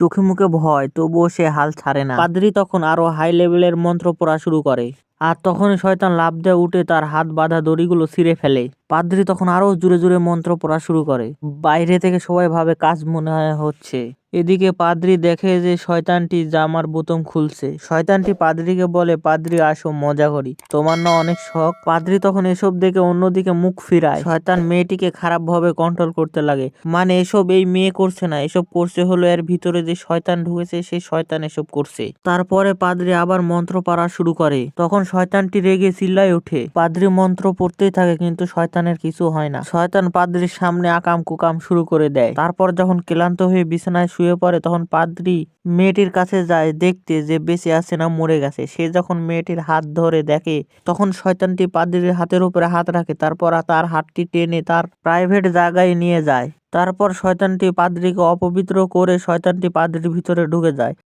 চোখে মুখে ভয়, তবুও সে হাল ছাড়ে না। পাদ্রী তখন আরো হাই লেভেলের মন্ত্র পড়া শুরু করে, আর তখনই শয়তান লাফ দিয়ে উঠে তার হাত বাঁধা দড়িগুলো ছিঁড়ে ফেলে। পাদ্রী তখন আরো জোরে জোরে মন্ত্র পড়া শুরু করে। বাইরে থেকে সবাই ভাবে কাজ মনে হচ্ছে। এদিকে পাদ্রী দেখে যে শয়তানটি জামার বোতাম খুলছে। শয়তানটি পাদ্রীকে বলে, পাদ্রী আসো, মজা করি, তোমার না অনেক শখ। পাদ্রী তখন এসব দেখে অন্যদিকে মুখ ফিরায়। শয়তান মেয়েটিকে খারাপ ভাবে কন্ট্রোল করতে লাগে, মানে এসব এই মেয়ে করছে না, এসব করছে হলো এর ভিতরে যে শয়তান ঢুকেছে, সেই শয়তান এসব করছে। তারপরে পাদ্রী আবার মন্ত্র পড়া শুরু করে। তখন শয়তানটি রেগে চিল্লায় ওঠে। পাদ্রী মন্ত্র পড়তেই থাকে, কিন্তু শয়তানের কিছু হয় না। শয়তান পাদ্রীর সামনে আকাম কুকাম শুরু করে দেয়। তারপর যখন ক্লান্ত হয়ে বিছানায় শুয়ে পড়ে, তখন পাদ্রী মেয়েটির কাছে যায় দেখতে যে বেঁচে আছে না মরে গেছে। সে যখন মেয়েটির হাত ধরে দেখে, তখন শয়তানটি পাদ্রীর হাতের উপরে হাত রাখে, তারপর তার হাতটি টেনে তার প্রাইভেট জায়গায় নিয়ে যায়। তারপর শয়তানটি পাদ্রীকে অপবিত্র করে শয়তানটি পাদ্রীর ভিতরে ঢুকে যায়।